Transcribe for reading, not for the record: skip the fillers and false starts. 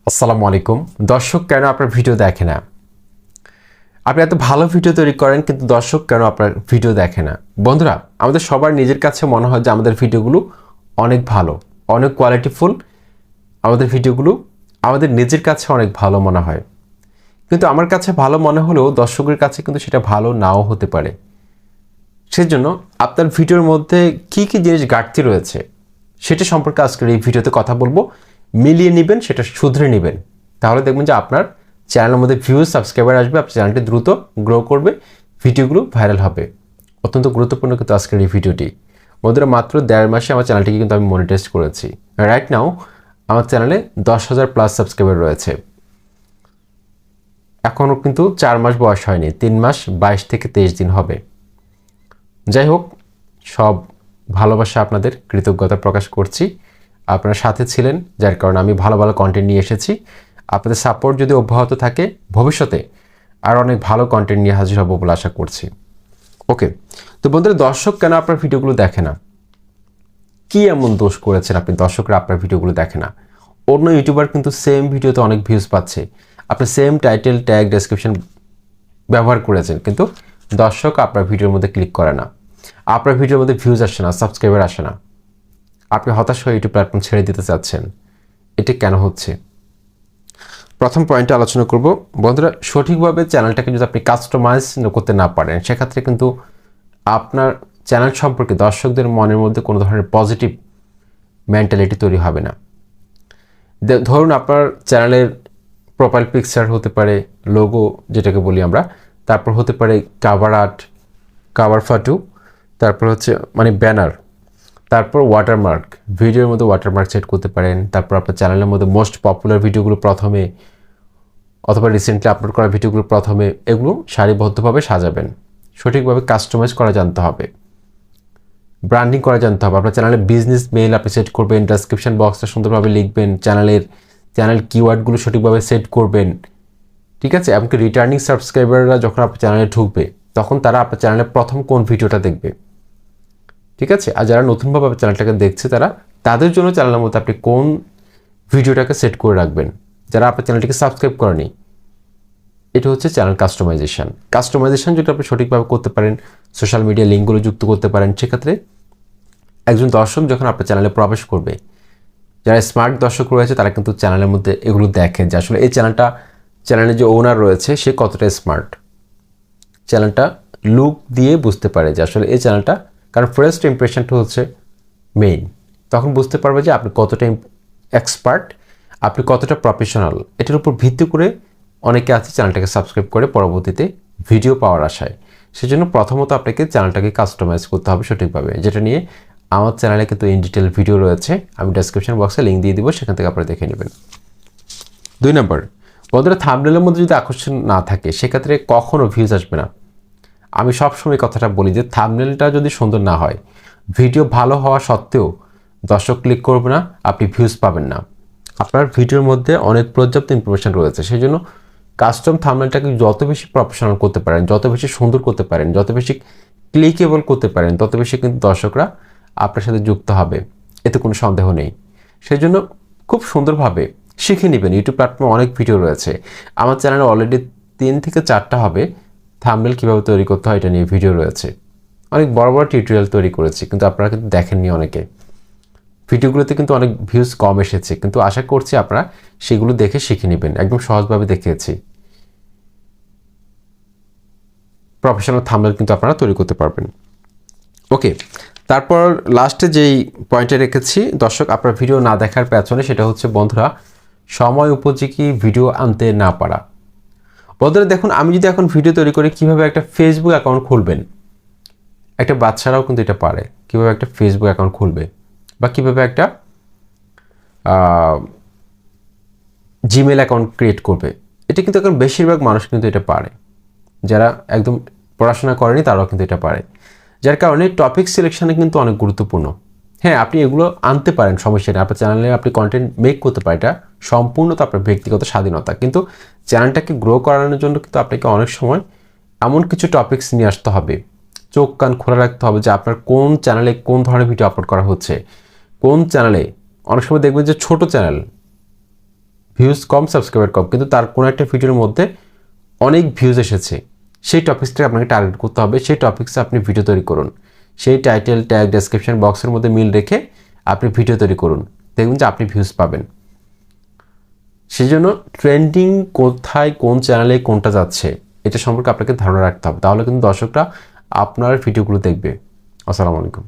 আসসালামু আলাইকুম দর্শক কেন আপনার ভিডিও দেখে না আপনি এত ভালো ভিডিও তৈরি করেন কিন্তু দর্শক কেন আপনার ভিডিও দেখে না বন্ধুরা আমাদের সবার নিজের কাছে মনে হয় যে আমাদের ভিডিওগুলো অনেক ভালো অনেক কোয়ালিটিফুল আমাদের ভিডিওগুলো আমাদের নিজের কাছে অনেক ভালো মনে হয় কিন্তু আমার কাছে ভালো মনে হলেও দর্শকের কাছে কিন্তু সেটা ভালো নাও হতে পারে সেজন্য আপনার ভিডিওর মধ্যে কি কি জিনিস ঘাটতি রয়েছে সেটা সম্পর্কে আজকের এই ভিডিওতে কথা বলবো মিলিয়ে নেবেন সেটা শুধরে নেবেন তাহলে দেখবেন যে আপনার চ্যানেলের মধ্যে ভিউজ সাবস্ক্রাইবার আসবে আপনার চ্যানেলটি দ্রুত গ্রো করবে ভিডিওগুলো ভাইরাল হবে অত্যন্ত গুরুত্বপূর্ণ কিন্তু আজকের এই ভিডিওটি বন্ধুরা মাত্র 1.5 মাসে আমার চ্যানেলটিকে কিন্তু আমি মনিটাইজ করেছি রাইট নাও আমার চ্যানেলে 10,000 প্লাস সাবস্ক্রাইবার রয়েছে এখনও কিন্তু 4 মাস বয়স হয়নি 3 মাস 22 থেকে 23 দিন হবে যাই হোক সব ভালোবাসা আপনাদের কৃতজ্ঞতা প্রকাশ করছি আপনারা সাথে ছিলেন যার কারণে আমি ভালো ভালো কন্টেন্ট নিয়ে এসেছি আপনাদের সাপোর্ট যদি অব্যাহত থাকে ভবিষ্যতে আর অনেক ভালো কন্টেন্ট নিয়ে হাজির হব বলে আশা করছি ওকে তো বন্ধুরা দর্শক কেন আপনার ভিডিওগুলো দেখে না কি এমন দোষ করেছেন আপনি দর্শকরা আপনার ভিডিওগুলো দেখে না অন্য ইউটিউবার কিন্তু সেম ভিডিওতে অনেক ভিউজ পাচ্ছে আপনি সেম টাইটেল ট্যাগ ডেসক্রিপশন ব্যবহার করেছেন কিন্তু দর্শক আপনার ভিডিওর মধ্যে ক্লিক করে না আপনার ভিডিওর মধ্যে ভিউজ আসে না সাবস্ক্রাইবার আসে না আপনি হতাশ হয়ে ইউটিউব প্ল্যাটফর্ম ছেড়ে দিতে চাচ্ছেন এটা কেন হচ্ছে প্রথম পয়েন্টে আলোচনা করব বন্ধুরা সঠিকভাবে চ্যানেলটাকে যদি আপনি কাস্টমাইজ করতে না পারেন সেক্ষেত্রে কিন্তু আপনার চ্যানেল সম্পর্কে দর্শকদের মনের মধ্যে কোনো ধরনের পজিটিভ মেন্টালিটি তৈরি হবে না ধরুন আপনার চ্যানেলের প্রোফাইল পিকচার হতে পারে লোগো যেটাকে বলি আমরা তারপর হতে পারে কাভার আর্ট কাভার ফটো তারপর হচ্ছে মানে ব্যানার তারপর ওয়াটারমার্ক ভিডিওর মধ্যে ওয়াটারমার্ক সেট করতে পারেন তারপর আপনার চ্যানেলের মধ্যে মোস্ট পপুলার ভিডিওগুলো প্রথমে অথবা রিসেন্টলি আপলোড করা ভিডিওগুলো প্রথমে এগুলো সারিবদ্ধভাবে সাজাবেন সঠিকভাবে কাস্টমাইজ করা জানতে হবে ব্র্যান্ডিং করা জানতে হবে আপনার চ্যানেলে বিজনেস মেইল আপনি সেট করবেন ডেসক্রিপশন বক্সটা সুন্দরভাবে লিখবেন চ্যানেল কিওয়ার্ডগুলো সঠিকভাবে সেট করবেন ঠিক আছে এমনকি রিটার্নিং সাবস্ক্রাইবাররা যখন আপনার চ্যানেলে ঢুকবে তখন তারা আপনার চ্যানেলে প্রথম কোন ভিডিওটা দেখবে ঠিক আছে আর যারা নতুনভাবে চ্যানেলটাকে দেখছে তাদের জন্য চ্যানেলের মধ্যে আপনি কোন ভিডিওটাকে সেট করে রাখবেন যারা আপনার চ্যানেলটিকে সাবস্ক্রাইব করেনি এটা হচ্ছে চ্যানেল কাস্টমাইজেশন যদি আপনি সঠিকভাবে করতে পারেন সোশ্যাল মিডিয়া লিঙ্কগুলো যুক্ত করতে পারেন সেক্ষেত্রে একজন দর্শক যখন আপনার চ্যানেলে প্রবেশ করবে যারা স্মার্ট দর্শক রয়েছে তারা কিন্তু চ্যানেলের মধ্যে এগুলো দেখে যে আসলে এই চ্যানেলের যে ওনার রয়েছে সে কতটা স্মার্ট চ্যানেলটা লুক দিয়ে বুঝতে পারে যে আসলে এই চ্যানেলটা কারণ ফার্স্ট ইমপ্রেশনটা হচ্ছে মেইন তখন বুঝতে পারবে যে আপনি কতটা এক্সপার্ট আপনি কতটা প্রফেশনাল এটার উপর ভিত্তি করে অনেকে আছে চ্যানেলটাকে সাবস্ক্রাইব করে পরবর্তীতে ভিডিও পাওয়ার আশায় সেজন্য প্রথমত আপনাকে চ্যানেলটাকে কাস্টমাইজ করতে হবে সঠিকভাবে যেটা নিয়ে আমার চ্যানেলে কিন্তু ইন ডিটেল ভিডিও রয়েছে আমি ডেসক্রিপশন বক্সে লিঙ্ক দিয়ে দিব সেখান থেকে আপনারা দেখে নেবেন 2 নম্বর বন্ধুরা থাম্বনেলের মধ্যে যদি আকর্ষণ না থাকে সেক্ষেত্রে কখনো ভিউজ আসবে না আমি সবসময় কথাটা বলি যে থাম্বনেলটা যদি সুন্দর না হয় ভিডিও ভালো হওয়া সত্ত্বেও দর্শক ক্লিক করবে না আপনি ভিউজ পাবেন না আপনার ভিডিওর মধ্যে অনেক পর্যাপ্ত ইনফরমেশন রয়েছে সেই জন্য কাস্টম থাম্বনেলটাকে যত বেশি প্রফেশনাল করতে পারেন যত বেশি সুন্দর করতে পারেন যত বেশি ক্লিকেবল করতে পারেন তত বেশি কিন্তু দর্শকরা আপনার সাথে যুক্ত হবে এতে কোনো সন্দেহ নেই সেই জন্য খুব সুন্দরভাবে শিখে নেবেন ইউটিউব প্ল্যাটফর্মে অনেক ভিডিও রয়েছে আমার চ্যানেলে অলরেডি 3 থেকে 4টা হবে থাম্বনেল কীভাবে তৈরি করতে হয় এটা নিয়ে ভিডিও রয়েছে অনেক বড় বড় টিউটোরিয়াল তৈরি করেছি কিন্তু আপনারা কিন্তু দেখেননি অনেকে ভিডিওগুলোতে কিন্তু অনেক ভিউজ কম এসেছে কিন্তু আশা করছি আপনারা সেগুলো দেখে শিখে নেবেন একদম সহজভাবে দেখিয়েছি প্রফেশনাল থাম্বনেল কিন্তু আপনারা তৈরি করতে পারবেন ওকে তারপর লাস্টে যেই পয়েন্টে রেখেছি দর্শক আপনার ভিডিও না দেখার পেছনে সেটা হচ্ছে বন্ধুরা সময় উপযোগী ভিডিও আনতে না পারা বন্ধুরা দেখুন আমি যদি এখন ভিডিও তৈরি করি কীভাবে একটা ফেসবুক অ্যাকাউন্ট খুলবেন একটা বাচ্চারাও কিন্তু এটা পারে কীভাবে একটা ফেসবুক অ্যাকাউন্ট খুলবে বা কীভাবে একটা জিমেল অ্যাকাউন্ট ক্রিয়েট করবে এটা কিন্তু এখন বেশিরভাগ মানুষ কিন্তু এটা পারে যারা একদম পড়াশোনা করেনি তারাও কিন্তু এটা পারে যার কারণে টপিক সিলেকশানে কিন্তু অনেক গুরুত্বপূর্ণ হ্যাঁ আপনি এগুলো আনতে পারেন সমস্যা নেই আপনার চ্যানেলে আপনি কন্টেন্ট মেক করতে পারেন এটা সম্পূর্ণ তো আপনার ব্যক্তিগত স্বাধীনতা কিন্তু চ্যানেলটাকে গ্রো করানোর জন্য কিন্তু আপনাকে অনেক সময় এমন কিছু টপিকস নিয়ে আসতে হবে চোখ কান খোলা রাখতে হবে যে আপনার কোন চ্যানেলে কোন ধরনের ভিডিও আপলোড করা হচ্ছে কোন চ্যানেলে অনেক সময় দেখবেন যে ছোট চ্যানেল ভিউজ কম, সাবস্ক্রাইবার কম, কিন্তু তার কোনো একটা ভিডিওর মধ্যে অনেক ভিউজ এসেছে, সেই টপিক্সটাকে আপনাকে টার্গেট করতে হবে। সেই টপিক্সে আপনি ভিডিও তৈরি করুন, সেই টাইটেল, ট্যাগ, ডেসক্রিপশন বক্সের মধ্যে মিল রেখে আপনি ভিডিও তৈরি করুন, দেখবেন যে আপনি ভিউজ পাবেন। সেই জন্য ট্রেন্ডিং কোথায়, কোন চ্যানেলে কোনটা যাচ্ছে, এটা সম্পর্কে আপনাকে ধারণা রাখতে হবে, তাহলে কিন্তু দর্শকরা আপনার ভিডিওগুলো দেখবে। আসসালামু আলাইকুম।